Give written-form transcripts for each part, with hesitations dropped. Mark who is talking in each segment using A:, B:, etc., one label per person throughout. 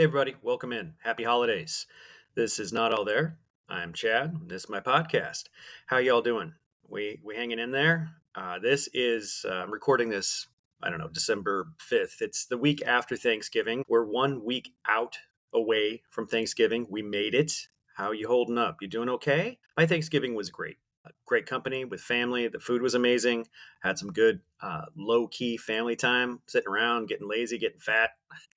A: Hey everybody, welcome in. Happy holidays. This is Not All There. I'm Chad. This is my podcast. How y'all doing? We hanging in there? This is I'm recording this. I don't know, December 5th. It's the week after Thanksgiving. We're 1 week out away from Thanksgiving. We made it. How you holding up? You doing okay? My Thanksgiving was great. Great company with family. The food was amazing. Had some good low key family time, sitting around, getting lazy, getting fat.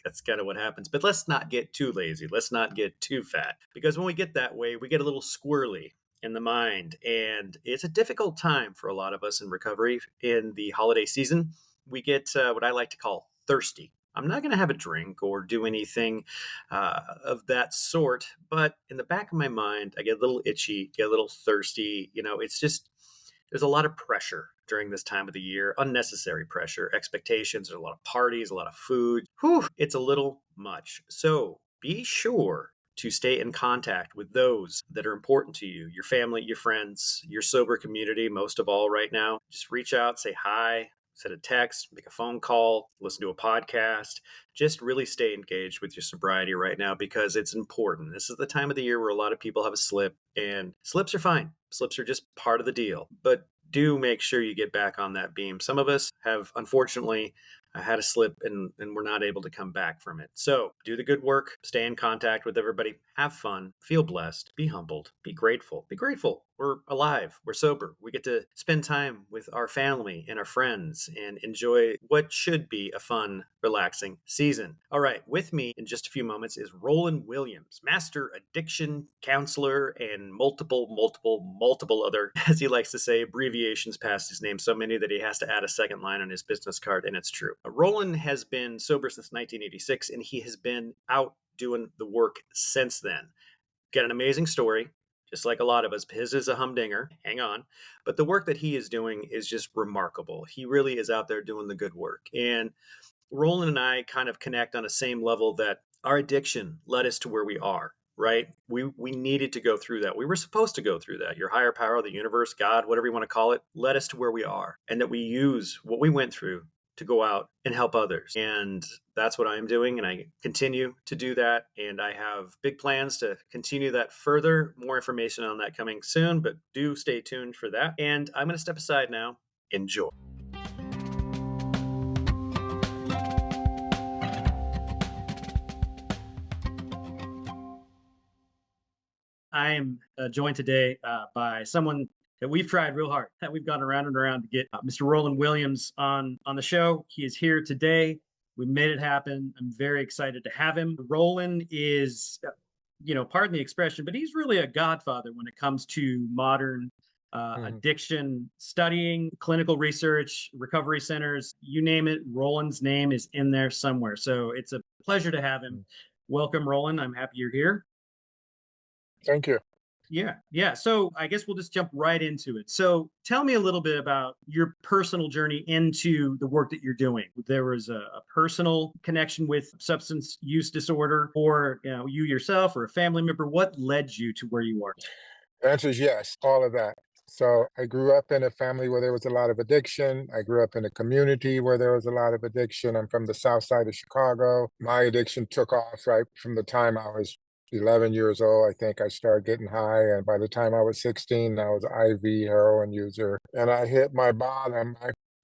A: That's kind of what happens. But let's not get too lazy. Let's not get too fat. Because when we get that way, we get a little squirrely in the mind. And it's a difficult time for a lot of us in recovery in the holiday season. We get what I like to call thirsty. I'm not going to have a drink or do anything of that sort. But in the back of my mind, I get a little itchy, get a little thirsty. It's just, there's a lot of pressure during this time of the year, unnecessary pressure, expectations. There's a lot of parties, a lot of food. Whew, it's a little much. So be sure to stay in contact with those that are important to you, your family, your friends, your sober community, most of all right now. Just reach out, say hi, send a text, make a phone call, listen to a podcast. Just really stay engaged with your sobriety right now because it's important. This is the time of the year where a lot of people have a slip, and slips are fine. Slips are just part of the deal. But do make sure you get back on that beam. Some of us have, unfortunately, had a slip and we're not able to come back from it. So do the good work, stay in contact with everybody, have fun, feel blessed, be humbled, be grateful. Be grateful. We're alive, we're sober. We get to spend time with our family and our friends and enjoy what should be a fun, relaxing season. All right, with me in just a few moments is Roland Williams, master addiction counselor and multiple other, as he likes to say, abbreviations past his name, so many that he has to add a second line on his business card, and it's true. Roland has been sober since 1986, and he has been out doing the work since then. Got an amazing story, just like a lot of us. His is a humdinger, hang on. But the work that he is doing is just remarkable. He really is out there doing the good work. And Roland and I kind of connect on a same level that our addiction led us to where we are, right? We needed to go through that. We were supposed to go through that. Your higher power, the universe, God, whatever you want to call it, led us to where we are. And that we use what we went through to go out and help others. And that's what I'm doing. And I continue to do that. And I have big plans to continue that further. More information on that coming soon, but do stay tuned for that. And I'm going to step aside now. Enjoy. I am joined today by someone that we've tried real hard, that we've gone around and around to get Mr. Roland Williams on the show. He is here today. We made it happen. I'm very excited to have him. Roland is, pardon the expression, but he's really a godfather when it comes to modern addiction studying, clinical research, recovery centers, you name it. Roland's name is in there somewhere. So it's a pleasure to have him. Welcome, Roland. I'm happy you're here.
B: Thank you.
A: Yeah. So I guess we'll just jump right into it. So tell me a little bit about your personal journey into the work that you're doing. There was a personal connection with substance use disorder, or you yourself or a family member. What led you to where you are?
B: The answer is yes, all of that. So I grew up in a family where there was a lot of addiction. I grew up in a community where there was a lot of addiction. I'm from the south side of Chicago. My addiction took off right from the time I was 11 years old. I think I started getting high. And by the time I was 16, I was an IV heroin user. And I hit my bottom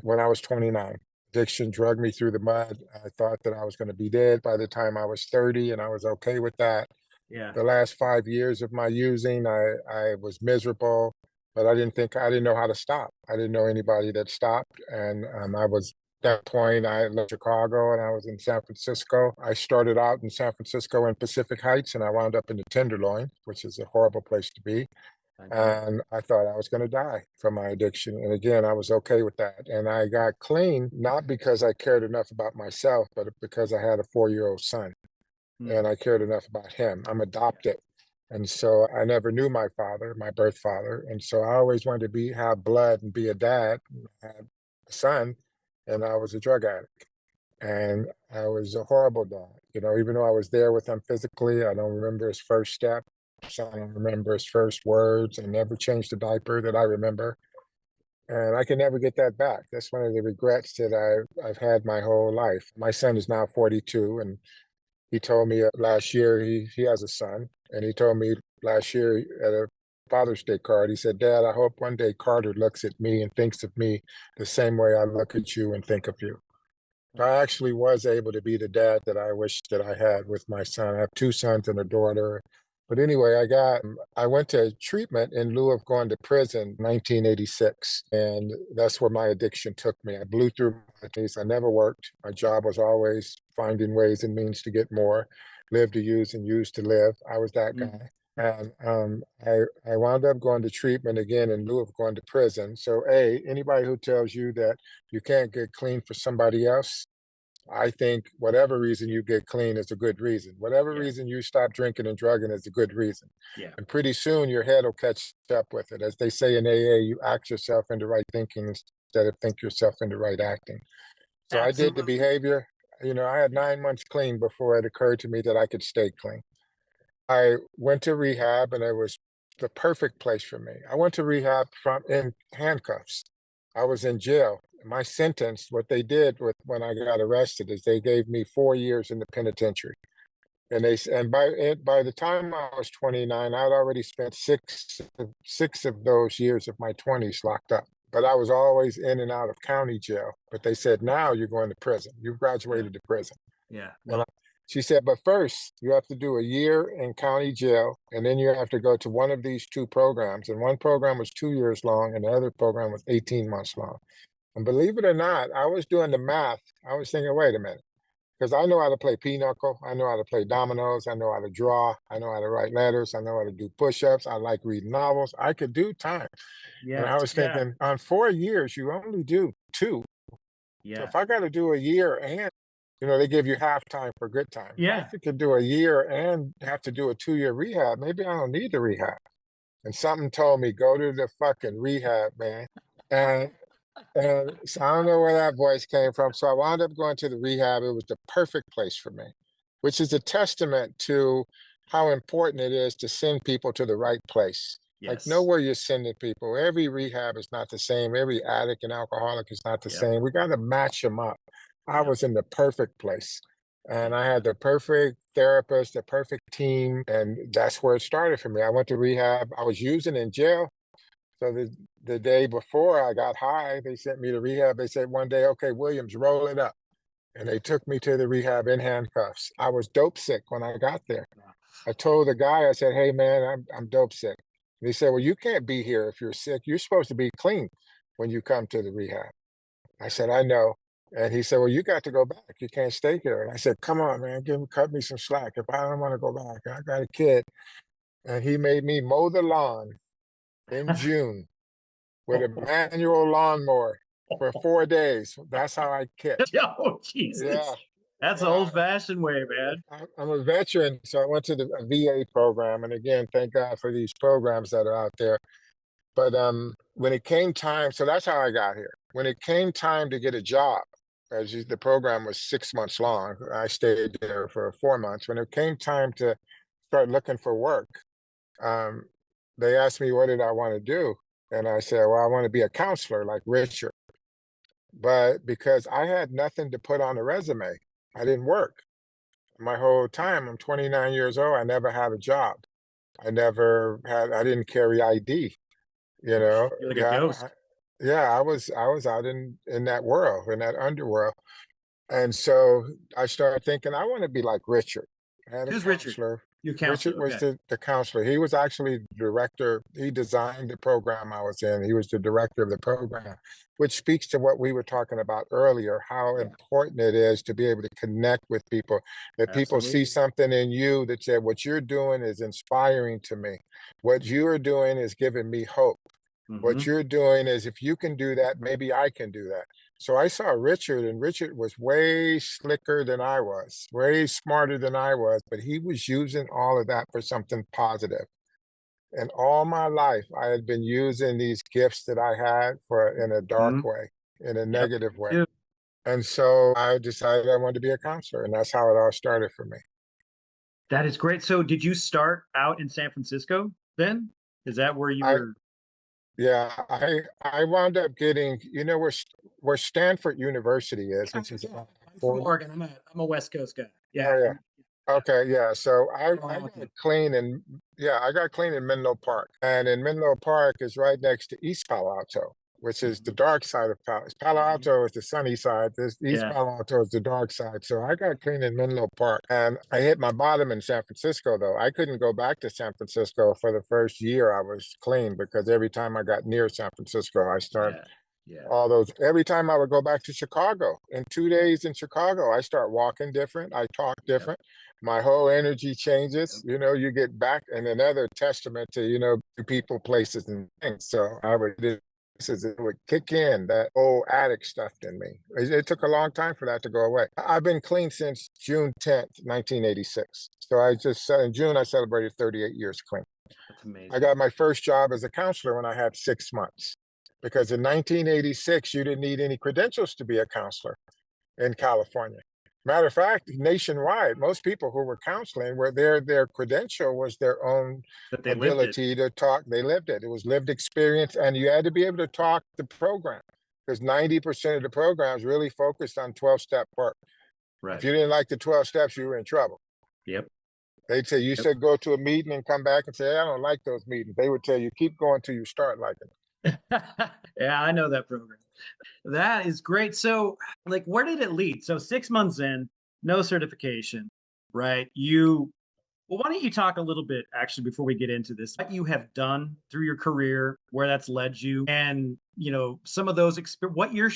B: when I was 29. Addiction dragged me through the mud. I thought that I was going to be dead by the time I was 30, and I was okay with that.
A: Yeah.
B: The last 5 years of my using, I was miserable, but I didn't know how to stop. I didn't know anybody that stopped. And I was, at that point, I left Chicago and I was in San Francisco. I started out in San Francisco in Pacific Heights, and I wound up in the Tenderloin, which is a horrible place to be. And I thought I was going to die from my addiction. And again, I was okay with that. And I got clean, not because I cared enough about myself, but because I had a 4-year-old son. And I cared enough about him. I'm adopted. And so I never knew my father, my birth father. And so I always wanted to have blood and be a dad. I had a son, and I was a drug addict. And I was a horrible dad. Even though I was there with him physically, I don't remember his first step. So I don't remember his first words. I never changed the diaper that I remember. And I can never get that back. That's one of the regrets that I've had my whole life. My son is now 42, and He told me last year he has a son, and he told me last year at a Father's Day card, he said, "Dad, I hope one day Carter looks at me and thinks of me the same way I look at you and think of you." I actually was able to be the dad that I wish that I had with my son. I have two sons and a daughter. But anyway, I went to treatment in lieu of going to prison in 1986. And that's where my addiction took me. I blew through my days. I never worked. My job was always finding ways and means to get more, live to use and use to live. I was that guy. And I wound up going to treatment again in lieu of going to prison. So, anybody who tells you that you can't get clean for somebody else, I think whatever reason you get clean is a good reason. Whatever
A: Yeah.
B: reason you stop drinking and drugging is a good reason.
A: Yeah.
B: And pretty soon your head will catch up with it. As they say in AA, you act yourself into right thinking instead of think yourself into right acting. So I did the
A: Absolutely.
B: behavior. I had 9 months clean before it occurred to me that I could stay clean. I went to rehab and it was the perfect place for me. I went to rehab from in handcuffs. I was in jail. My sentence, what they did with when I got arrested is they gave me 4 years in the penitentiary. And by the time I was 29, I'd already spent six of those years of my 20s locked up. But I was always in and out of county jail. But they said, now you're going to prison. You've
A: Yeah.
B: graduated to prison.
A: Yeah.
B: And she said, but first you have to do a year in county jail, and then you have to go to one of these two programs. And one program was 2 years long, and the other program was 18 months long. And believe it or not, I was doing the math. I was thinking, wait a minute, because I know how to play pinochle, I know how to play dominoes, I know how to draw, I know how to write letters, I know how to do push-ups, I like reading novels. I could do time. And
A: Yeah.
B: I was
A: Yeah.
B: thinking, on 4 years, you only do two. So
A: Yeah.
B: if I got to do a year and they give you half time for good time. If I
A: Yeah.
B: could do a year and have to do a 2 year rehab, maybe I don't need the rehab. And something told me, go to the fucking rehab, man. And so I don't know where that voice came from. So I wound up going to the rehab. It was the perfect place for me, which is a testament to how important it is to send people to the right place. Like, know
A: Yes.
B: where you're sending people. Every rehab is not the same. Every addict and alcoholic is not the
A: Yep.
B: same. We got to match them up. I
A: Yep.
B: was in the perfect place. And I
A: Yeah.
B: had the perfect therapist, the perfect team. And that's where it started for me. I went to rehab. I was using in jail. So the day before I got high, they sent me to rehab. They said one day, okay, Williams, roll it up. And they took me to the rehab in handcuffs. I was dope sick when I got there. I told the guy, I said, hey, man, I'm dope sick. And he said, well, you can't be here if you're sick. You're supposed to be clean when you come to the rehab. I said, I know. And he said, well, you got to go back. You can't stay here. And I said, come on, man, cut me some slack. If I don't want to go back, I got a kid. And he made me mow the lawn in June with a manual lawnmower for 4 days. That's how I kick.
A: Oh,
B: Yeah.
A: Jesus. That's the
B: Yeah.
A: old fashioned way, man.
B: I'm a veteran, so I went to the VA program. And again, thank God for these programs that are out there. But when it came time, so that's how I got here. When it came time to get a job, the program was 6 months long. I stayed there for 4 months. When it came time to start looking for work, um, they asked me what did I want to do, and I said, well, I want to be a counselor like Richard. But because I had nothing to put on a resume, I didn't work my whole time. I'm 29 years old. I never had a job. I didn't carry ID, you know.
A: You're like a
B: Yeah,
A: ghost.
B: I was out in that world, in that underworld. And so I started thinking, I want to be like Richard. I had a
A: Who's Richard?
B: counselor.
A: Your
B: Richard
A: counselor.
B: was
A: Okay.
B: the counselor. He was actually the director. He designed the program I was in. He was the director of the program, which speaks to what we were talking about earlier, how
A: Yeah.
B: important it is to be able to connect with people, that people see
A: Absolutely.
B: something in you that said, what you're doing is inspiring to me. What you're doing is giving me hope. What
A: Mm-hmm.
B: you're doing is, if you can do that, maybe I can do that. So I saw Richard, and Richard was way slicker than I was, way smarter than I was, but he was using all of that for something positive. And all my life, I had been using these gifts that I had for in a
A: Mm-hmm.
B: dark way, in a
A: Yep.
B: negative way.
A: Too.
B: And so I decided I wanted to be a counselor, and that's how it all started for me.
A: That is great. So did you start out in San Francisco then? Is that where you
B: I
A: were?
B: Yeah, I wound up getting, where Stanford University is,
A: Yeah,
B: which is
A: yeah.
B: about
A: I'm from
B: 40.
A: Oregon. I'm a West Coast guy.
B: Oh
A: Yeah.
B: yeah. Okay, yeah. So
C: What's going
B: I
C: on with
B: got
C: you?
B: clean in yeah, I got clean in Menlo Park. And in Menlo Park is right next to East Palo Alto, which is the
C: Mhm.
B: dark side of Palo
C: Mhm.
B: Alto is the sunny side. This East
C: Yeah,
B: Palo Alto is the dark side. So I got clean in Menlo Park. And I hit my bottom in San Francisco though. I couldn't go back to San Francisco for the first year I was clean because every time I got near San Francisco, I started
C: yeah, yeah,
B: all those every time I would go back to Chicago in 2 days in Chicago, I start walking different, I talk
C: yep,
B: different, my whole energy changes.
C: yep.
B: You know, you get back and another testament to, people, places, and things. So I would it would kick in that old addict stuff in me. It took a long time for that to go away. I've been clean since June 10th, 1986. So I just in June I celebrated 38 years clean.
C: That's
B: I
C: amazing.
B: got my first job as a counselor when I had 6 months. Because in 1986, you didn't need any credentials to be a counselor in California. Matter of fact, nationwide, most people who were counseling were their credential was their own
C: That they lived it.
B: ability to talk. They lived it. It was lived experience, and you had to be able to talk the program because 90% of the programs really focused on 12-step work. If
C: Right.
B: you didn't like the 12 steps, you were in trouble.
C: Yep.
B: They'd say, you
C: Yep.
B: said go to a meeting and come back and say, I don't like those meetings. They would tell you, keep going till you start liking them.
C: Yeah, I know that program. That is great. So, like, where did it lead? So, 6 months in, no certification, right? Well, why don't you talk a little bit actually before we get into this, what you have done through your career, where that's led you, and some of those what your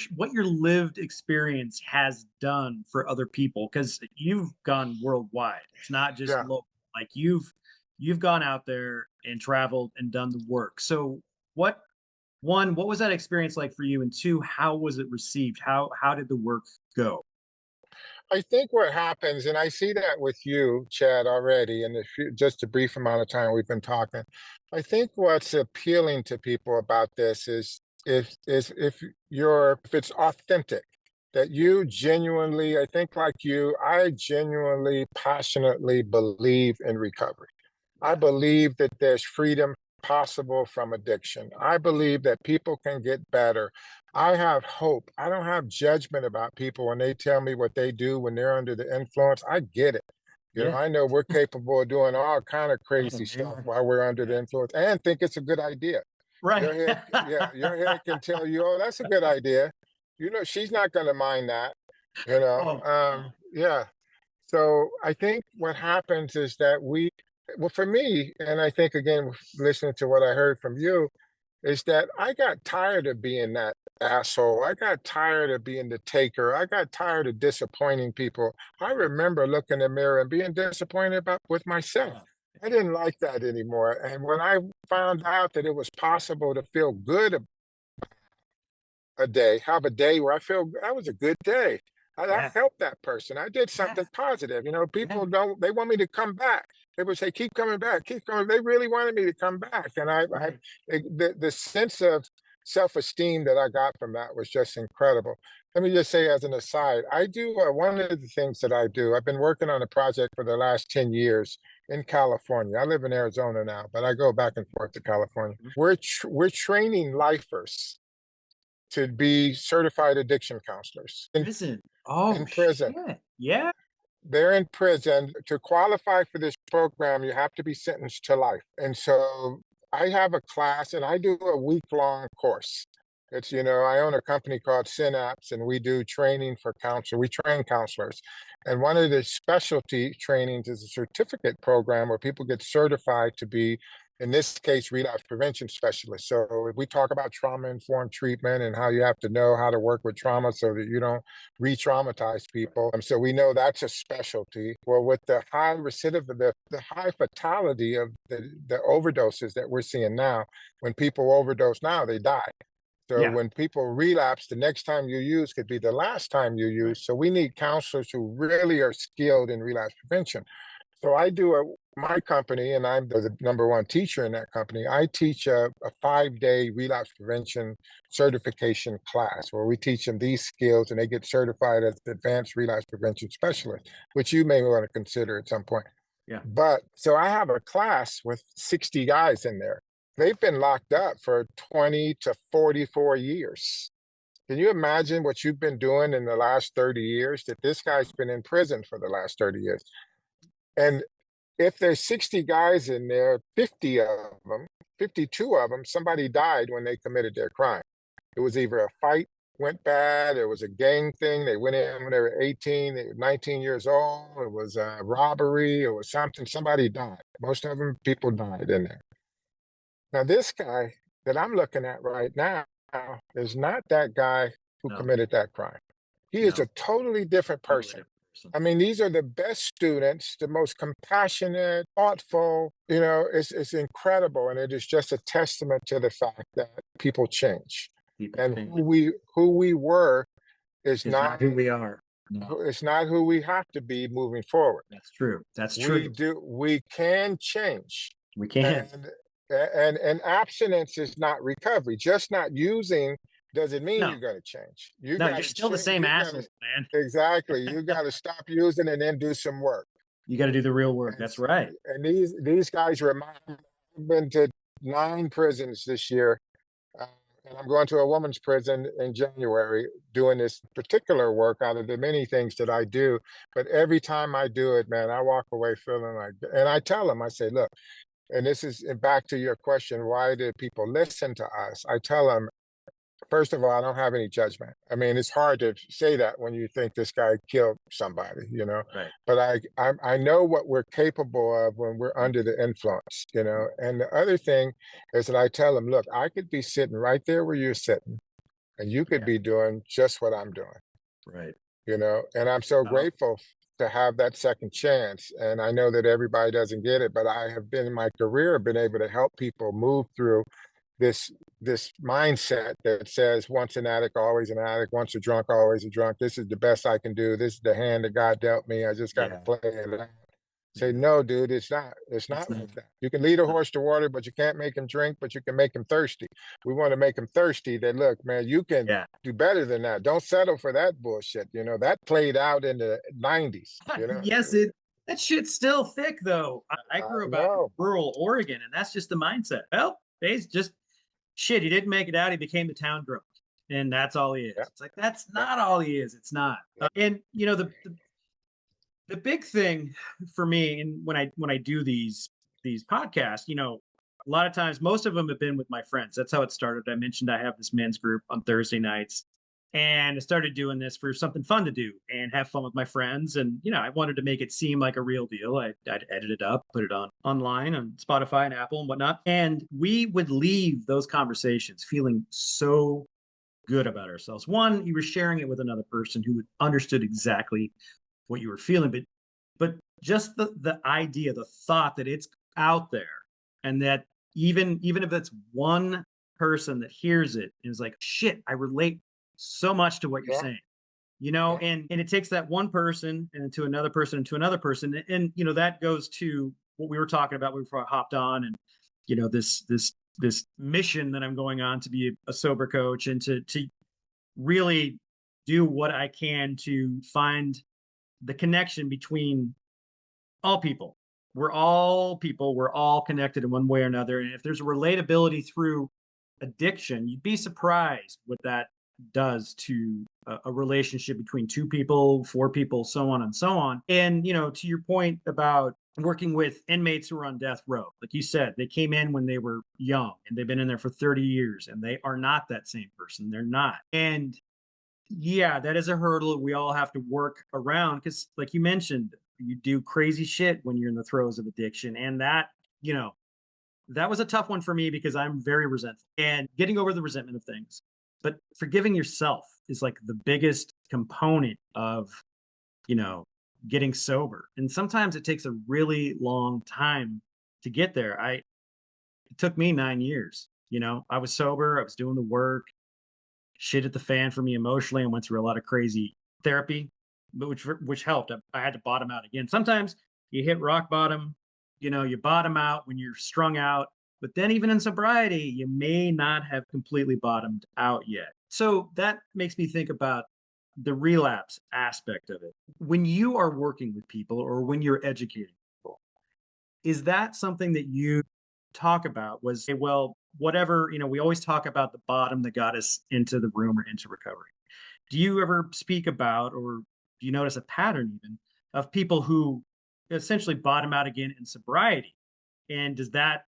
C: lived experience has done for other people, because you've gone worldwide. It's not just
B: Yeah.
C: local. Like you've gone out there and traveled and done the work. So, what one, what was that experience like for you? And two, how was it received? How did the work go?
B: I think what happens, and I see that with you, Chad, already, and just a brief amount of time we've been talking, I think what's appealing to people about this is if it's authentic, that you genuinely, I think like you, I genuinely, passionately believe in recovery. I
C: Yeah.
B: believe that there's freedom possible from addiction. I believe that people can get better. I have hope. I don't have judgment about people when they tell me what they do when they're under the influence. I get it.
C: Yeah.
B: I know we're capable of doing all kind of
C: Oh
B: crazy stuff
C: man.
B: while we're under the
C: Yeah.
B: influence and think it's a good idea.
C: Right.
B: Your head, yeah, your head can tell you, oh, that's a good idea. She's not going to mind that.
C: Oh,
B: Yeah. So I think what happens is that well, for me, and I think again, listening to what I heard from you, is that I got tired of being that asshole. I got tired of being the taker. I got tired of disappointing people. I remember looking in the mirror and being disappointed with myself.
C: yeah.
B: I didn't like that anymore. And when I found out that it was possible to feel good a day, have a day where I feel that was a good day. I
C: Yeah.
B: helped that person. I did
C: Yeah.
B: something positive.
C: Yeah.
B: People don't, they want me to come back. They would say, keep coming back, keep coming. They really wanted me to come back. And
C: Right.
B: the sense of self-esteem that I got from that was just incredible. Let me just say as an aside, I do one of the things that I do, I've been working on a project for the last 10 years in California. I live in Arizona now, but I go back and forth to California.
C: Mhm.
B: We're training lifers to be certified addiction counselors
C: Prison. Oh
B: in prison.
C: shit. Yeah.
B: They're in prison. To qualify for this program, you have to be sentenced to life. And so I have a class and I do a week-long course. I own a company called Synapse and we do training for counselors. We train counselors. And one of the specialty trainings is a certificate program where people get certified to be, in this case, relapse prevention specialists. So if we talk about trauma-informed treatment and how you have to know how to work with trauma so that you don't re-traumatize people. So we know that's a specialty. Well, with the high recidivism, the high fatality of the overdoses that we're seeing now, when people overdose now, they die. So
C: Yeah.
B: when people relapse, the next time you use could be the last time you
C: Right.
B: use. So we need counselors who really are skilled in relapse prevention. So my company, and I'm the number one teacher in that company. I teach a 5-day relapse prevention certification class where we teach them these skills and they get certified as advanced relapse prevention specialist, which you may want to consider at some point.
C: Yeah.
B: But so I have a class with 60 guys in there. They've been locked up for 20 to 44 years. Can you imagine what you've been doing in the last 30 years? That this guy's been in prison for the last 30 years. And if there's 60 guys in there, 50 of them, 52 of them, somebody died when they committed their crime. It was either a fight went bad, it was a gang thing, they went in when they were 18, they were 19 years old, it was a robbery, it was something, somebody died. Most of them, people died in there. Now, this guy that I'm looking at right now is not that guy who
C: No,
B: committed that crime. He is
C: no,
B: a totally different
C: totally
B: person.
C: different person.
B: I mean, these are the best students, the most compassionate, thoughtful. It's incredible, and it is just a testament to the fact that people change,
C: People
B: and
C: change.
B: who we were is
C: It's not
B: not
C: who we are. No,
B: it's not who we have to be moving forward.
C: that's true. That's true.
B: We can change,
C: We can.
B: and and abstinence is not recovery. Just not using doesn't mean
C: No,
B: you're going to change. You
C: no, you're
B: got to
C: still the
B: change.
C: same
B: You got
C: asshole,
B: to
C: man.
B: exactly. You got to stop using and then do some work.
C: You got to do the real work.
B: And
C: That's right.
B: and these guys remind me. I've been to 9 prisons this year, uh, and I'm going to a woman's prison in January doing this particular work out of the many things that I do. But every time I do it, man, I walk away feeling like, and I tell them, I say, look, and this is back to your question, why do people listen to us? I tell them, first of all, I don't have any judgment. I mean, it's hard to say that when you think this guy killed somebody.
C: Right.
B: But I know what we're capable of when we're under the influence. And the other thing is that I tell them, look, I could be sitting right there where you're sitting, and you could
C: Yeah.
B: be doing just what I'm doing.
C: Right.
B: And I'm so
C: Oh,
B: grateful to have that second chance. And I know that everybody doesn't get it, but I have been in my career, been able to help people move through this this mindset that says once an addict, always an addict, once a drunk, always a drunk. This is the best I can do. This is the hand that God dealt me. I just got to
C: yeah.
B: play it out. Say,
C: Yeah.
B: no, dude, it's not. It's
C: It's
B: not
C: not.
B: like that. You can lead a
C: No.
B: horse to water, but you can't make him drink, but you can make him thirsty. We want to make him thirsty. That look, man, you can
C: Yeah.
B: do better than that. Don't settle for that bullshit. That played out in the 90s.
C: Yes, that shit's still thick though. I
B: I
C: grew up out in
B: know.
C: rural Oregon, and that's just the mindset. Well, he's just shit. He didn't make it out. He became the town drunk, and that's all he is.
B: Yeah,
C: It's like that's
B: yeah,
C: not all he is. It's not.
B: yeah,
C: And the big thing for me, and when I do these podcasts, a lot of times, most of them have been with my friends. That's how it started. I mentioned I have this men's group on Thursday nights, and I started doing this for something fun to do and have fun with my friends. And I wanted to make it seem like a real deal. I'd edit it up, put it online on Spotify and Apple and whatnot, and we would leave those conversations feeling so good about ourselves. One, you were sharing it with another person who understood exactly what you were feeling, but just the idea, the thought that it's out there, and that even if it's one person that hears it and is like, shit, I relate so much to what you're
B: yeah,
C: saying.
B: yeah,
C: And it takes that one person and to another person and to another person. And that goes to what we were talking about before I hopped on, and this mission that I'm going on to be a sober coach, and to really do what I can to find the connection between all people. We're all people. We're all connected in one way or another. And if there's a relatability through addiction, you'd be surprised what that does to a relationship between two people, four people, so on and so on. And, to your point about working with inmates who are on death row, like you said, they came in when they were young and they've been in there for 30 years and they are not that same person. They're not. And yeah, that is a hurdle we all have to work around because, like you mentioned, you do crazy shit when you're in the throes of addiction. And that was a tough one for me because I'm very resentful and getting over the resentment of things. But forgiving yourself is like the biggest component of, you know, getting sober. And sometimes it takes a really long time to get there. It took me 9 years. I was sober, I was doing the work, shit at the fan for me emotionally, and went through a lot of crazy therapy, but which helped. I had to bottom out again. Sometimes you hit rock bottom, you bottom out when you're strung out, but then even in sobriety, you may not have completely bottomed out yet. So that makes me think about the relapse aspect of it. When you are working with people or when you're educating people, is that something that you talk about? Was, hey, well, whatever, we always talk about the bottom that got us into the room or into recovery. Do you ever speak about, or do you notice a pattern even of people who essentially bottom out again in sobriety. And is that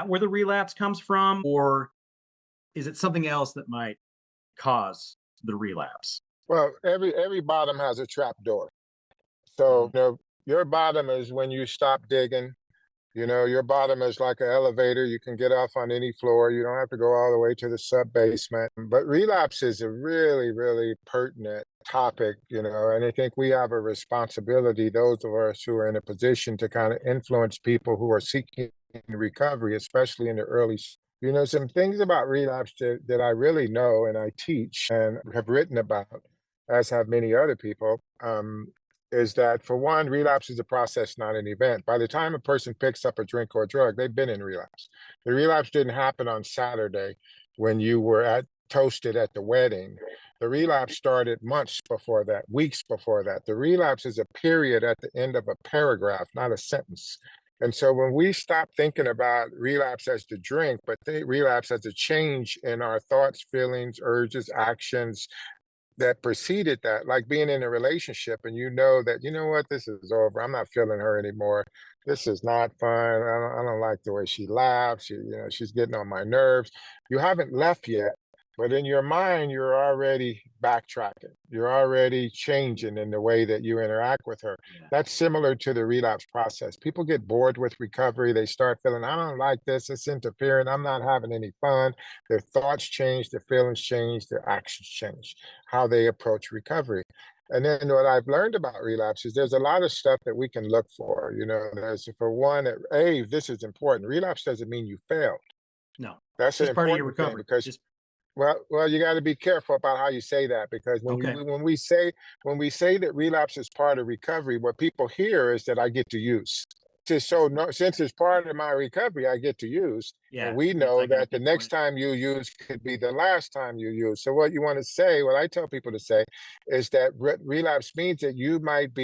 C: where the relapse comes from, or is it something else that might cause the relapse?
B: Well, every bottom has a trap door. So,
C: Mhm.
B: your bottom is when you stop digging. Your bottom is like an elevator. You can get off on any floor. You don't have to go all the way to the sub basement. But relapse is a really, really pertinent topic, and I think we have a responsibility, those of us who are in a position to kind of influence people who are seeking recovery, especially in the early. Some things about relapse that I really know and I teach and have written about, as have many other people. Is that, for one, relapse is a process, not an event. By the time a person picks up a drink or a drug, they've been in relapse. The relapse didn't happen on Saturday when you were toasted at the wedding. The relapse started months before that, weeks before that. The relapse is a period at the end of a paragraph, not a sentence. And so when we stop thinking about relapse as the drink, but relapse as a change in our thoughts, feelings, urges, actions, that preceded that, like being in a relationship and that, what, this is over. I'm not feeling her anymore. This is not fun. I don't like the way she laughs. She's getting on my nerves. You haven't left yet, but in your mind, you're already backtracking. You're already changing in the way that you interact with her.
C: Yeah.
B: That's similar to the relapse process. People get bored with recovery. They start feeling, I don't like this. It's interfering. I'm not having any fun. Their thoughts change, their feelings change, their actions change, how they approach recovery. And then what I've learned about relapse is there's a lot of stuff that we can look for. There's, for one, this is important. Relapse doesn't mean you failed.
C: No,
B: That's an
C: just part of your
B: important thing
C: recovery.
B: because,
C: Just
B: well, you got to be careful about how you say that, because
C: okay.
B: when we say that relapse is part of recovery, what people hear is that I get to use. So no, since it's part of my recovery, I get to use. And
C: Yeah,
B: we
C: it's
B: know
C: like a
B: that the next
C: pinpoint.
B: time you use could be the last time you use. So what you want to say, what I tell people to say, is that relapse means that you might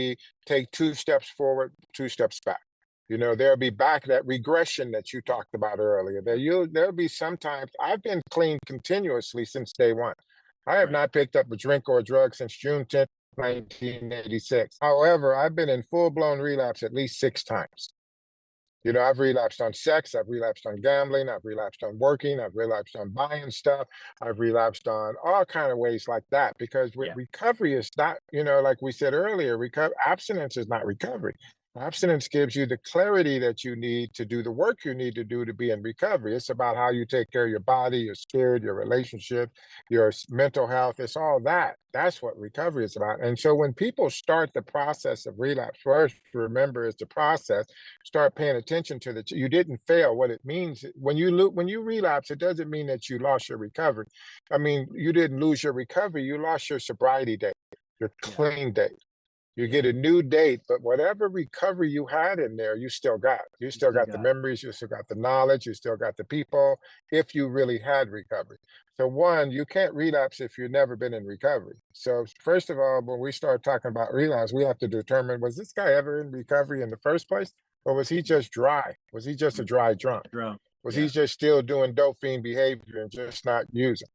B: take 2 steps forward, 2 steps back. There'll be back, that regression that you talked about earlier. There'll be sometimes. I've been clean continuously since day one. I have
C: Right.
B: not picked up a drink or a drug since June 10th, 1986. However, I've been in full-blown relapse at least 6 times. I've relapsed on sex, I've relapsed on gambling, I've relapsed on working, I've relapsed on buying stuff, I've relapsed on all kind of ways like that. Because
C: Yeah.
B: recovery is not, like we said earlier, abstinence is not recovery. Abstinence gives you the clarity that you need to do the work you need to do to be in recovery. It's about how you take care of your body, your spirit, your relationship, your mental health. It's all that. That's what recovery is about. And so when people start the process of relapse, first remember, it's the process. Start paying attention to that. You didn't fail. What it means when you relapse, it doesn't mean that you lost your recovery. I mean, you didn't lose your recovery. You lost your sobriety date, your
C: Yeah.
B: clean date. You
C: Yeah.
B: get a new date, but whatever recovery you had in there, you still got. You
C: You
B: still
C: still
B: got the
C: got it.
B: memories, you still got the knowledge, you still got the people, if you really had recovery. So one, you can't relapse if you've never been in recovery. So first of all, when we start talking about relapse, we have to determine, was this guy ever in recovery in the first place? Or was he just dry? Was he just a dry
C: Just
B: drunk?
C: a drone.
B: Was he
C: Yeah.
B: just still doing dope fiend behavior and just not using?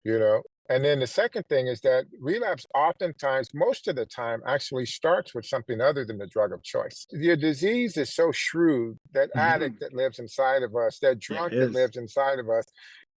B: you know and then the second thing is that relapse oftentimes, most of the time, actually starts with something other than the drug of choice. Your disease is so shrewd, that
C: Mhm.
B: addict that lives inside of us, that
C: Yeah, it
B: drunk that
C: is.
B: lives inside of us,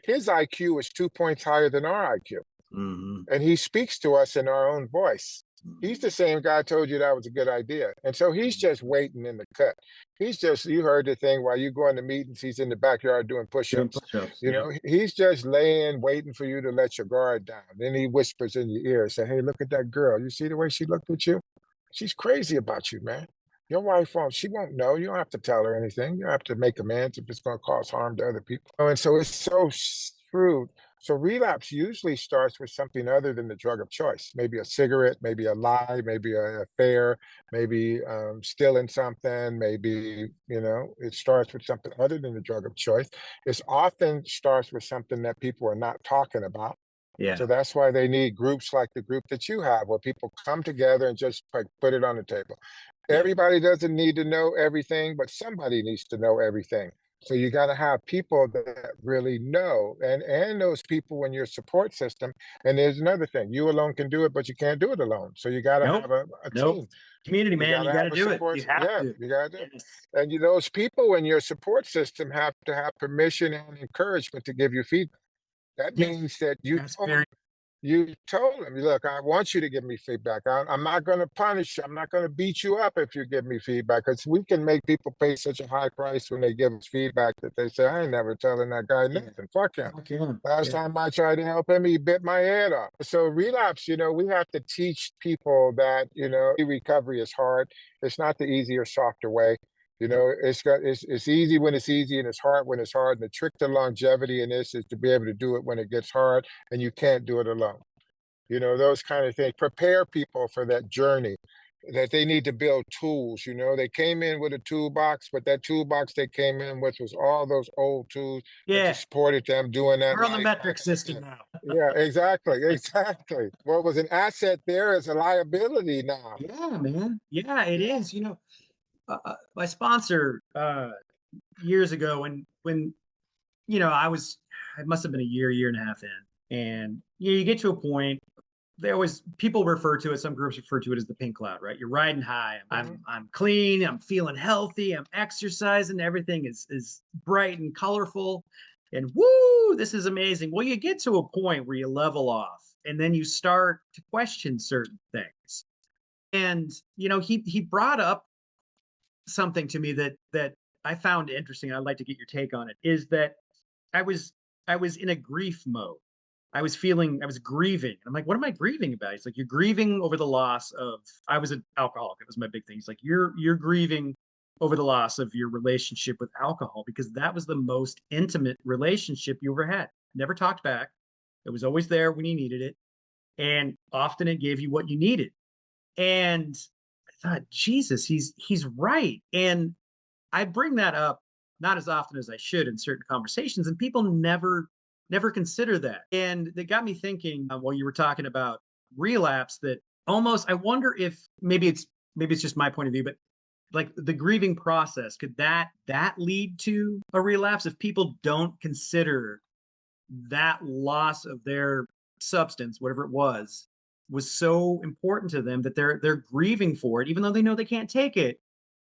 B: his IQ is 2 points higher than our IQ,
C: Mhm.
B: and he speaks to us in our own voice. He's
C: Mhm.
B: the same guy told you that was a good idea. And so he's just
C: Mhm.
B: waiting in the cut. You heard the thing, while you go into meetings, he's in the backyard doing
C: Doing
B: push-ups.
C: push-ups. Yep.
B: He's just laying, waiting for you to let your guard down. Then he whispers in your ear, say, hey, look at that girl. You see the way she looked at you? She's crazy about you, man. Your wife she won't know. You don't have to tell her anything. You don't have to make amends if it's going to cause harm to other people. And so it's so shrewd. So relapse usually starts with something other than the drug of choice. Maybe a cigarette, maybe a lie, maybe an affair, maybe stealing something, maybe, it starts with something other than the drug of choice. It often starts with something that people are not talking about.
C: Yeah.
B: So that's why they need groups like the group that you have, where people come together and just like put it on the table.
C: Yeah.
B: Everybody doesn't need to know everything, but somebody needs to know everything. So you got to have people that really know, and those people in your support system. And there's another thing: you alone can do it, but you can't do it alone. So you got to
C: Nope.
B: have a
C: Nope.
B: team.
C: Community,
B: You
C: man,
B: got
C: you
B: to
C: got
B: have
C: to
B: a
C: do it.
B: support.
C: You have
B: Yeah,
C: to.
B: you got to.
C: Yes.
B: And those people in your support system have to have permission and encouragement to give you feedback. That
C: Yes.
B: means that
C: That's very.
B: you told him, look, I want you to give me feedback. I'm not going to punish you. I'm not going to beat you up if you give me feedback, because we can make people pay such a high price when they give us feedback that they say, I ain't never telling that guy
C: Yeah.
B: nothing. Fuck him.
C: Fuck him.
B: Last
C: Yeah.
B: time I tried to help him, he bit my head off. So relapse, we have to teach people that, recovery is hard. It's not the easier, softer way.
C: Nope.
B: It's easy when it's easy, and it's hard when it's hard. And the trick to longevity in this is to be able to do it when it gets hard, and you can't do it alone. Those kind of things. Prepare people for that journey, that they need to build tools. They came in with a toolbox, but that toolbox they came in with was all those old tools that
C: Yeah.
B: just supported them doing that
C: We're on the
B: life
C: metric
B: back in the
C: system
B: day.
C: now.
B: Yeah, exactly, exactly. What was an asset there is a liability now.
C: Yeah, man. Yeah, it is. My sponsor years ago, when I must have been a year and a half in, and you get to a point. People refer to it. Some groups refer to it as the pink cloud, right? You're riding high.
B: Mhm.
C: I'm clean. I'm feeling healthy. I'm exercising. Everything is bright and colorful, and woo, this is amazing. Well, you get to a point where you level off, and then you start to question certain things. And he brought up something to me that I found interesting. I'd like to get your take on it. Is that I was I was in a grief mode. I was grieving. I'm like, what am I grieving about? He's like, you're grieving over the loss of. I was an alcoholic. It was my big thing. He's like, you're grieving over the loss of your relationship with alcohol because that was the most intimate relationship you ever had. Never talked back. It was always there when you needed it, and often it gave you what you needed. And I thought, Jesus, he's right. And I bring that up not as often as I should in certain conversations, and people never consider that. And that got me thinking while you were talking about relapse. That almost I wonder if maybe it's just my point of view, but like the grieving process could that lead to a relapse if people don't consider that loss of their substance, whatever it was so important to them that they're grieving for it, even though they know they can't take it,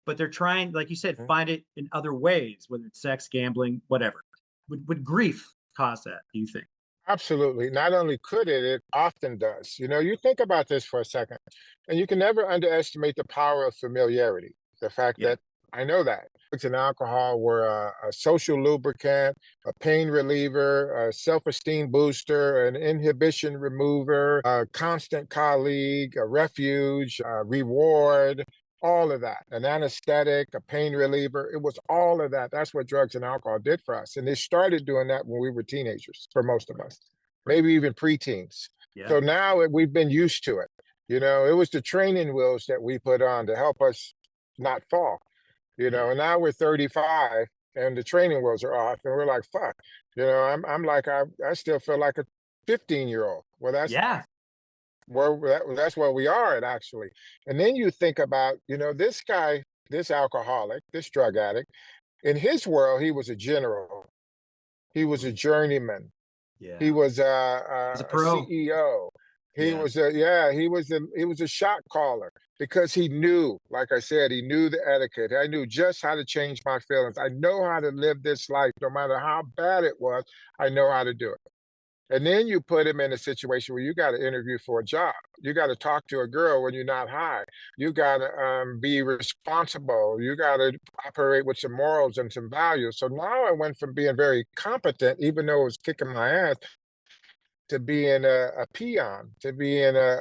C: but they're trying, like you said, find it in other ways, whether it's sex, gambling, whatever. Would grief cause that, do you think?
B: Absolutely. Not only could it, it often does. You think about this for a second, and you can never underestimate the power of familiarity. The fact
C: Yeah.
B: that I know that drugs and alcohol were a social lubricant, a pain reliever, a self esteem booster, an inhibition remover, a constant colleague, a refuge, a reward. All of that, an anesthetic, a pain reliever. It was all of that. That's what drugs and alcohol did for us. And they started doing that when we were teenagers, for most of us,
C: Right.
B: maybe even preteens.
C: Yeah.
B: So now we've been used to it. It was the training wheels that we put on to help us not fall,
C: Yeah.
B: and now we're 35 and the training wheels are off and we're like, fuck, I'm like, I still feel like a 15-year-old. Well,
C: Yeah.
B: that's where we are at, actually. And then you think about, this guy, this alcoholic, this drug addict, in his world, he was a general, he was a
C: Ooh,
B: journeyman, he
C: yeah.
B: was
C: As a
B: a
C: pro.
B: CEO. He
C: Yeah.
B: was a yeah, he was a shot caller because he knew, like I said, he knew the etiquette. I knew just how to change my feelings. I know how to live this life, no matter how bad it was. I know how to do it. And then you put him in a situation where you got to interview for a job. You got to talk to a girl when you're not high. You got to be responsible. You got to operate with some morals and some values. So now I went from being very competent, even though it was kicking my ass, to being a peon,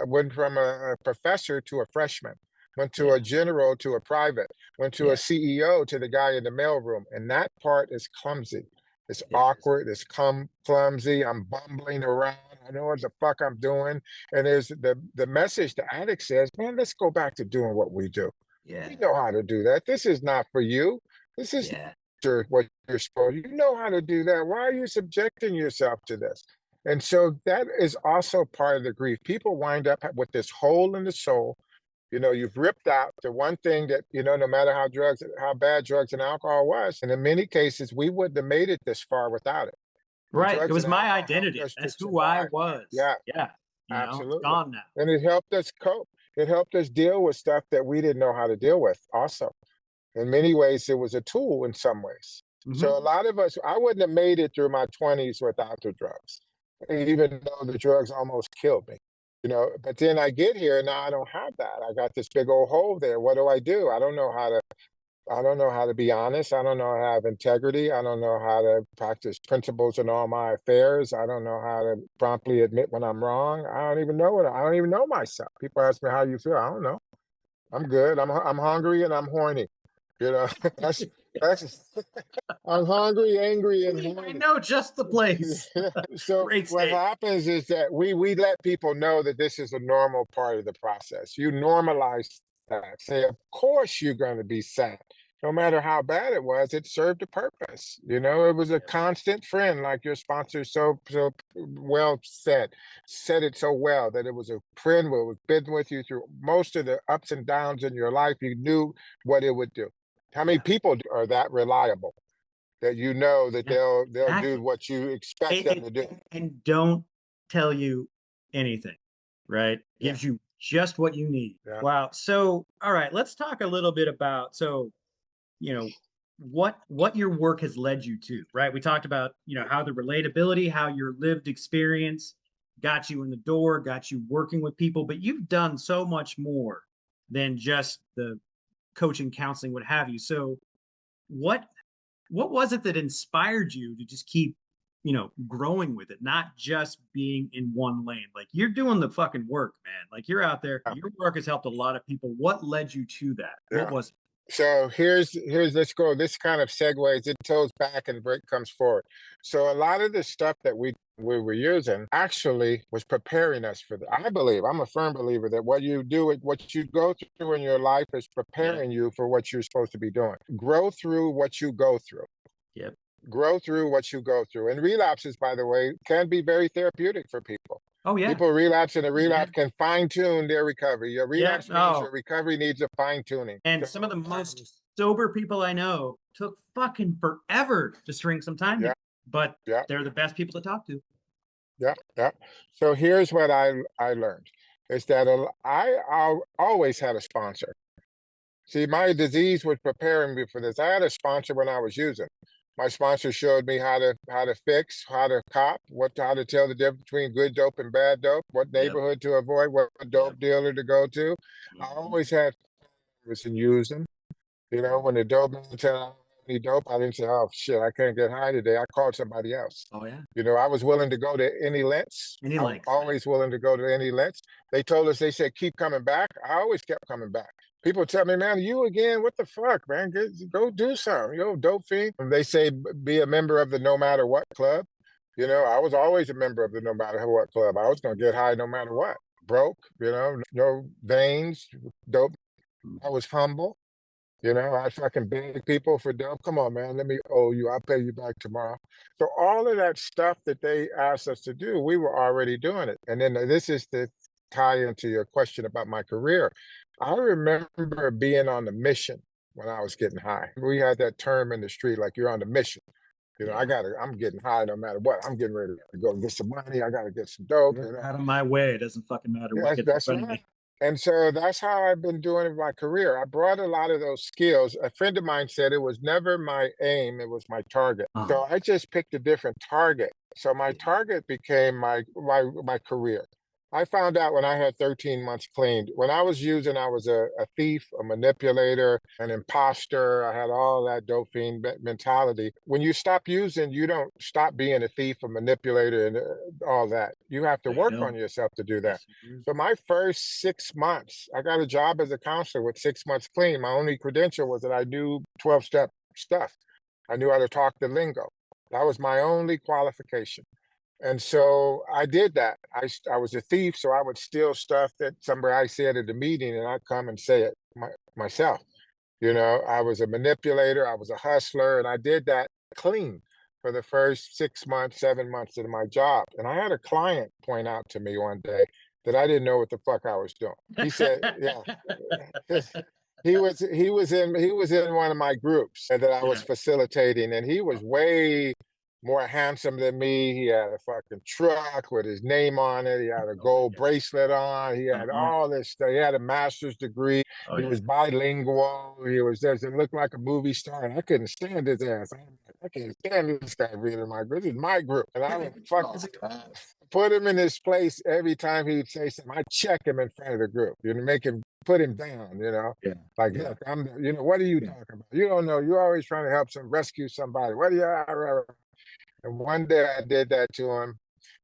B: went from a professor to a freshman, went to a
C: Yeah.
B: general to a private, went to a
C: Yeah.
B: CEO to the guy in the mailroom. And that part is clumsy. It's
C: It is.
B: awkward. It's clumsy. I'm bumbling around. I know what the fuck I'm doing. And there's the message the addict says, man, let's go back to doing what we do.
C: Yeah.
B: We know how to do that. This is not for you. This is
C: Yeah.
B: what you're supposed to. You know how to do that. Why are you subjecting yourself to this? And so that is also part of the grief. People wind up with this hole in the soul. You've ripped out the one thing that, no matter how bad drugs and alcohol was, and in many cases, we wouldn't have made it this far without it. The
C: Right. It
B: drugs
C: was
B: and
C: my
B: alcohol helped
C: identity.
B: us to
C: That's who I
B: survive.
C: was.
B: Yeah,
C: Yeah. It's
B: absolutely.
C: gone now.
B: And it helped us cope. It helped us deal with stuff that we didn't know how to deal with also. In many ways, it was a tool in some ways. So a lot of us, I wouldn't have made it through my 20s without the drugs, even though the drugs almost killed me. But then I get here and now I don't have that. I got this big old hole there. What do? I don't know how to be honest. I don't know how to have integrity. I don't know how to practice principles in all my affairs. I don't know how to promptly admit when I'm wrong. I don't even know myself. People ask me how you feel. I don't know. I'm good. I'm hungry and I'm horny. That's I'm hungry, angry, and
C: I
B: horny.
C: know just the place.
B: So
C: Great
B: what
C: state.
B: happens is that we let people know that this is a normal part of the process. You normalize that. Say, of course you're going to be sad. No matter how bad it was, it served a purpose. It was a constant friend, like your sponsor so well said it so well that it was a friend who was been with you through most of the ups and downs in your life. You knew what it would do. How many people are that reliable? That that they'll
C: Exactly.
B: do what you expect them to do.
C: And don't tell you anything, right?
B: Yeah.
C: Gives you just what you need.
B: Yeah.
C: Wow. So, all right, let's talk a little bit about what your work has led you to, right? We talked about, how the relatability, how your lived experience got you in the door, got you working with people, but you've done so much more than just the coaching, counseling, what have you. So, what was it that inspired you to just keep growing with it, not just being in one lane? Like, you're doing the fucking work, man. Like, you're out there, your work has helped a lot of people. What led you to that? What was it?
B: So here's let's go. This kind of segues. It goes back and break comes forward. So a lot of the stuff that we were using actually was preparing us for that. I believe, I'm a firm believer that what you do, what you go through in your life is preparing you for what you're supposed to be doing. Grow through what you go through.
C: Yep.
B: Grow through what you go through. And relapses, by the way, can be very therapeutic for people.
C: Oh yeah.
B: People relapse, and a relapse can fine tune their recovery. Your relapse means your recovery needs a fine tuning.
C: And some of the most sober people I know took fucking forever to shrink some time down, but they're the best people to talk to.
B: Yeah. So here's what I learned is that I always had a sponsor. See, my disease was preparing me for this. I had a sponsor when I was using. My sponsor showed me how to fix, how to cop, how to tell the difference between good dope and bad dope, what neighborhood to avoid, what dope dealer to go to. I always had was in using. When the dope man said I don't have any dope, I didn't say, "Oh shit, I can't get high today." I called somebody else.
C: Oh yeah.
B: I was willing to go to any lengths.
C: Any lengths.
B: Always willing to go to any lengths. They said, keep coming back. I always kept coming back. People tell me, "Man, you again? What the fuck, man? Go do something. Dope fiend." And they say, be a member of the No Matter What Club. I was always a member of the No Matter What Club. I was going to get high no matter what. Broke, no veins, dope. I was humble. I fucking beg people for dope. Come on, man, let me owe you. I'll pay you back tomorrow. So all of that stuff that they asked us to do, we were already doing it. And then this is the tie into your question about my career. I remember being on the mission when I was getting high. We had that term in the street, like you're on the mission. I'm getting high no matter what. I'm getting ready to go get some money. I got to get some dope.
C: Out of my way. It doesn't fucking matter what gets in front of me.
B: And so that's how I've been doing in my career. I brought a lot of those skills. A friend of mine said it was never my aim, it was my target. So I just picked a different target. So my target became my career. I found out when I had 13 months clean. When I was using, I was a thief, a manipulator, an imposter. I had all that dope fiend mentality. When you stop using, you don't stop being a thief, a manipulator, and all that. You have to work on yourself to do that. So my first 6 months, I got a job as a counselor with 6 months clean. My only credential was that I knew 12-step stuff. I knew how to talk the lingo. That was my only qualification. And so I did that. I was a thief, so I would steal stuff that somebody said at the meeting, and I'd come and say it myself. I was a manipulator, I was a hustler, and I did that clean for the first 6 months, 7 months of my job. And I had a client point out to me one day, that I didn't know what the fuck I was doing. He said, yeah. He was in one of my groups that I was
C: Yeah.
B: facilitating, and he was way more handsome than me. He had a fucking truck with his name on it. He had a
C: Oh my
B: gold
C: God.
B: bracelet on. He had
C: Uh-huh.
B: all this stuff. He had a master's degree.
C: Oh
B: He
C: yeah.
B: was bilingual. He was just, it looked like a movie star. And I couldn't stand his ass. I can't stand this guy being in my group. This is my group. And I would fucking put him in his place every time he'd say something. I check him in front of the group, make him put him down,
C: Yeah.
B: like,
C: Yeah.
B: look, what are you
C: Yeah.
B: talking about? You don't know. You're always trying to help rescue somebody. What are you? And one day I did that to him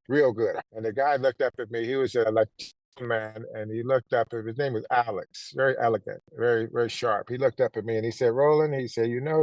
B: real good. And the guy looked up at me. He was a Latino man, and he looked up at his name was Alex, very elegant, very, very sharp. He looked up at me and he said, Roland, he said, you know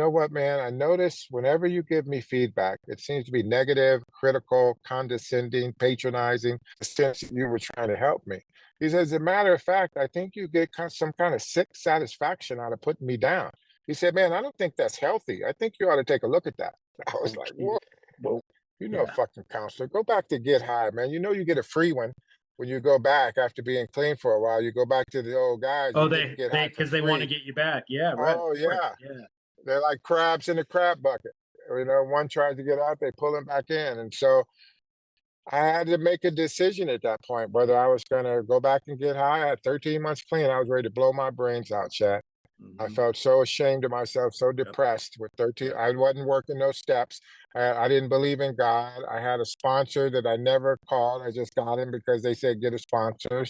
B: what, man? I notice whenever you give me feedback, it seems to be negative, critical, condescending, patronizing, since you were trying to help me. He says, as a matter of fact, I think you get some kind of sick satisfaction out of putting me down. He said, man, I don't think that's healthy. I think you ought to take a look at that. I was
C: Oh,
B: like,
C: geez.
B: whoa,
C: Whoa.
B: a
C: Yeah.
B: fucking counselor. Go back to Get High, man. You get a free one when you go back after being clean for a while. You go back to the old guys,
C: Oh,
B: you get to Get High for
C: because they want to
B: free.
C: get you back. Yeah, right. Of
B: Oh,
C: course.
B: yeah.
C: Yeah.
B: They're like crabs in a crab bucket. One tries to get out, they pull him back in. And so I had to make a decision at that point whether I was going to go back and get high. I had 13 months clean. I was ready to blow my brains out, Chad. I
C: Hmm.
B: felt so ashamed of myself, so
C: Yep.
B: depressed with 13.
C: Yep.
B: I wasn't working those steps. I didn't believe in God. I had a sponsor that I never called. I just got him because they said get a sponsor.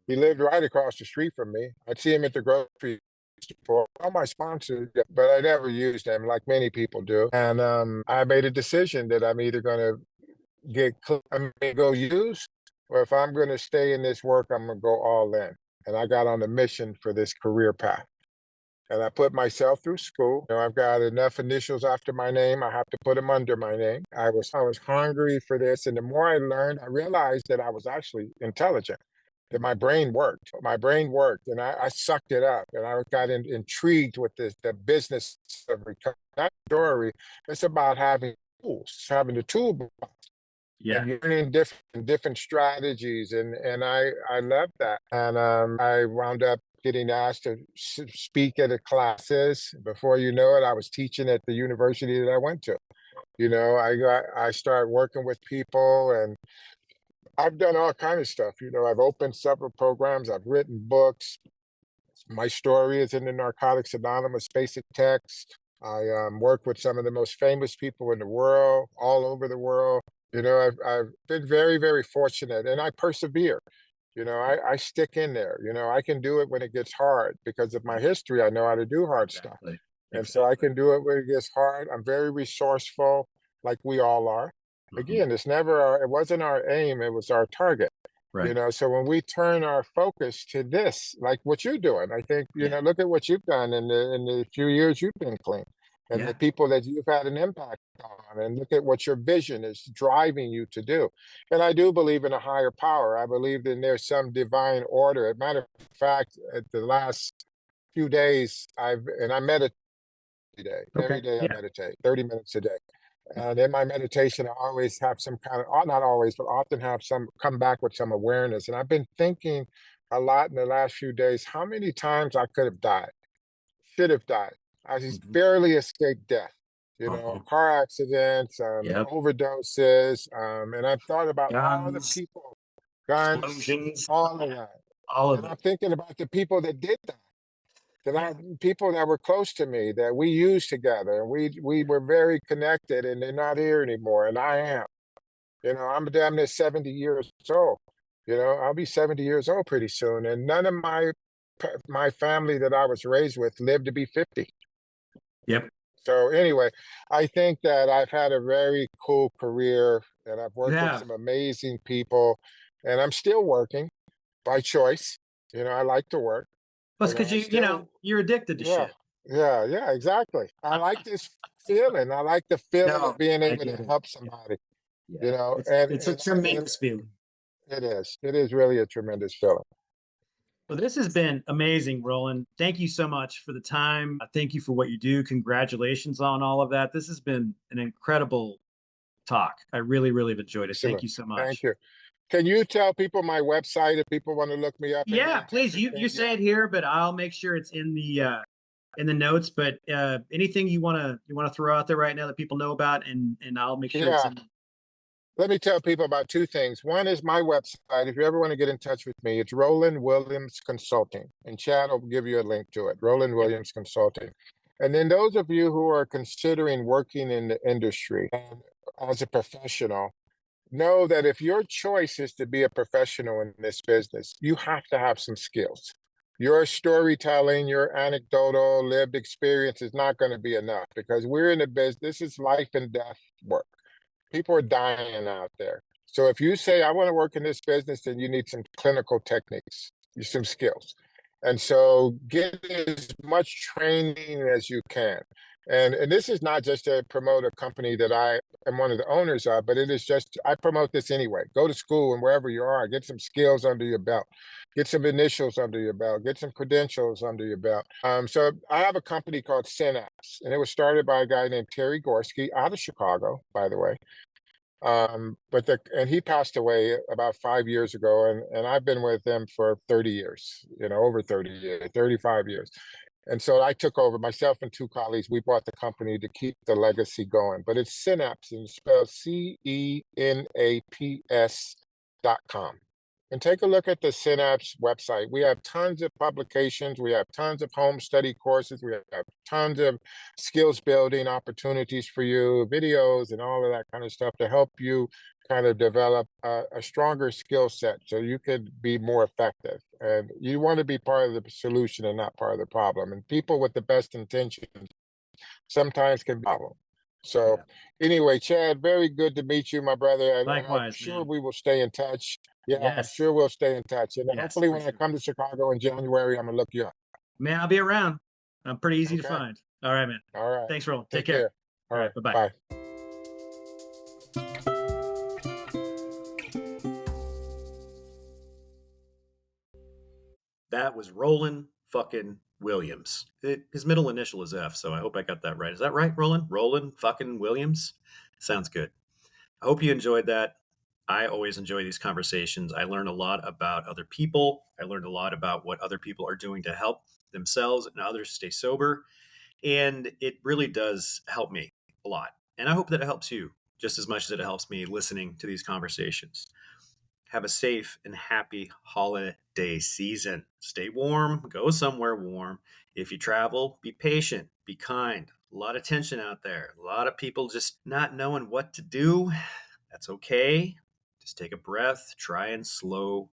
B: He lived right across the street from me. I'd see him at the grocery store. All my sponsors, but I never used them like many people do. And I made a decision that I'm either going to go use, or if I'm going to stay in this work, I'm going to go all in. And I got on a mission for this career path. And I put myself through school. I've got enough initials after my name. I have to put them under my name. I was hungry for this. And the more I learned, I realized that I was actually intelligent, that my brain worked. My brain worked, and I sucked it up. And I got intrigued with the business of recovery. That story, it's about having tools, having the toolbox
C: Yeah.
B: and learning different strategies, and I loved that. And I wound up getting asked to speak at the classes. Before you know it, I was teaching at the university that I went to. I started working with people, and I've done all kind of stuff. I've opened several programs. I've written books. My story is in the Narcotics Anonymous basic text. I work with some of the most famous people in the world, all over the world. I've been very, very fortunate, and I persevere. I stick in there. I can do it when it gets hard because of my history. I know how to do hard stuff.
C: Exactly.
B: And so I
C: Exactly.
B: can do it when it gets hard. I'm very resourceful, like we all are.
C: Hmm.
B: Again, it wasn't our aim, it was our target.
C: Right.
B: So when we turn our focus to this, like what you're doing, I think,
C: Yeah.
B: look at what you've done in the few years you've been clean and
C: Yeah.
B: the people that you've had an impact on, and look at what your vision is driving you to do. And I do believe in a higher power. I believe that there's some divine order. As a matter of fact, at the last few days, I meditate every day.
C: Okay.
B: Every day I
C: Yeah.
B: meditate, 30 minutes a day. And in my meditation, I always have some kind of, not always, but often have some come back with some awareness. And I've been thinking a lot in the last few days how many times I could have died, should have died. I just
C: Hmm.
B: barely escaped death.
C: Uh-huh.
B: Car accidents,
C: Yep.
B: overdoses. And I've thought about all the
C: Guns,
B: people, guns,
C: explosions,
B: all of that.
C: all of
B: And
C: it.
B: I'm thinking about the people that did that. People that were close to me that we used together, and we were very connected, and they're not here anymore, and I am. I'm damn near 70 years old. I'll be 70 years old pretty soon, and none of my family that I was raised with lived to be 50.
C: Yep.
B: So anyway, I think that I've had a very cool career, and I've
C: You
B: worked with
C: have.
B: some amazing people, and I'm still working by choice. I like to work.
C: Plus, because
B: I still,
C: you're addicted to
B: yeah,
C: shit.
B: yeah, exactly. I like this feeling. I like the feeling
C: No,
B: of being
C: I
B: able to
C: get it.
B: help
C: Yeah.
B: somebody,
C: Yeah. It's
B: and
C: it's a tremendous feeling.
B: it is. It is really a tremendous feeling.
C: Well, this has been amazing, Roland. Thank you so much for the time. Thank you for what you do. Congratulations on all of that. This has been an incredible talk. I really, really have enjoyed it. Thank
B: Excellent.
C: you so
B: Thank
C: much.
B: you. Can you tell people my website if people want to look me up and get
C: Yeah,
B: in touch
C: please.
B: with
C: You
B: me?
C: say it here, but I'll make sure it's in the notes. But anything you wanna throw out there right now that people know about, and I'll make sure it's
B: Yeah.
C: in.
B: Let me tell people about two things. One is my website. If you ever want to get in touch with me, it's Roland Williams Consulting. And Chad will give you a link to it, Roland
C: Yep.
B: Williams Consulting. And then those of you who are considering working in the industry and as a professional, know that if your choice is to be a professional in this business, you have to have some skills. Your storytelling, your anecdotal lived experience is not going to be enough because we're in the business. This is life and death work. People are dying out there. So if you say, I want to work in this business, then you need some clinical techniques, some skills. And so get as much training as you can. And this is not just to promote a company that I am one of the owners of, but it is just, I promote this anyway. Go to school and wherever you are, get some skills under your belt, get some initials under your belt, get some credentials under your belt. So I have a company called Synapse, and it was started by a guy named Terry Gorski out of Chicago, by the way. And he passed away about 5 years ago, and I've been with him for 30 years, over 30 years, 35 years. And so I took over, myself and two colleagues. We bought the company to keep the legacy going. But it's Synapse, and it's spelled CENAPS.com. And take a look at the Synapse website. We have tons of publications. We have tons of home study courses. We have tons of skills building opportunities for you, videos and all of that kind of stuff to help you kind of develop a stronger skill set so you could be more effective. And you want to be part of the solution and not part of the problem. And people with the best intentions sometimes can be a problem. So anyway, Chad, very good to meet you, my brother. And I'm
C: Likewise,
B: sure
C: man.
B: we will stay in touch. Yeah, I'm
C: Yes.
B: sure we'll stay in touch. And
C: Yes,
B: hopefully
C: for
B: when I
C: sure.
B: come to Chicago in January, I'm gonna look you up.
C: Man, I'll be around. I'm pretty easy to
B: Okay.
C: find. All right, man.
B: All right.
C: Thanks, Roland. Take
B: Take
C: care.
B: care.
C: All
B: All
C: right.
B: right.
C: Bye-bye.
B: Bye.
A: That was Roland fucking Williams. His middle initial is F, so I hope I got that right. Is that right, Roland? Roland fucking Williams? Sounds good. I hope you enjoyed that. I always enjoy these conversations. I learned a lot about other people. I learned a lot about what other people are doing to help themselves and others stay sober. And it really does help me a lot. And I hope that it helps you just as much as it helps me listening to these conversations. Have a safe and happy holiday season. Stay warm, go somewhere warm. If you travel, be patient, be kind. A lot of tension out there. A lot of people just not knowing what to do. That's okay. Just take a breath, try and slow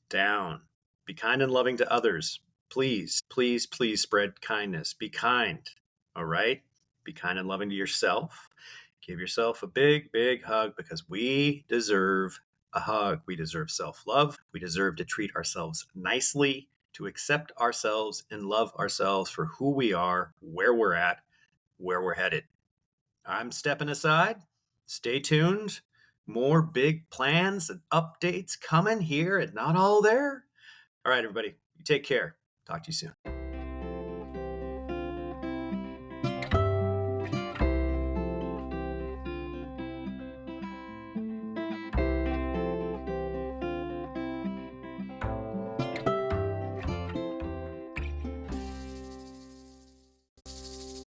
A: down. Be kind and loving to others. Please, please, please spread kindness. Be kind. All right? Be kind and loving to yourself. Give yourself a big, big hug because we deserve a hug. We deserve self-love. We deserve to treat ourselves nicely, to accept ourselves and love ourselves for who we are, where we're at, where we're headed. I'm stepping aside. Stay tuned. More big plans and updates coming here at Not All There. All right, everybody. You take care. Talk to you soon.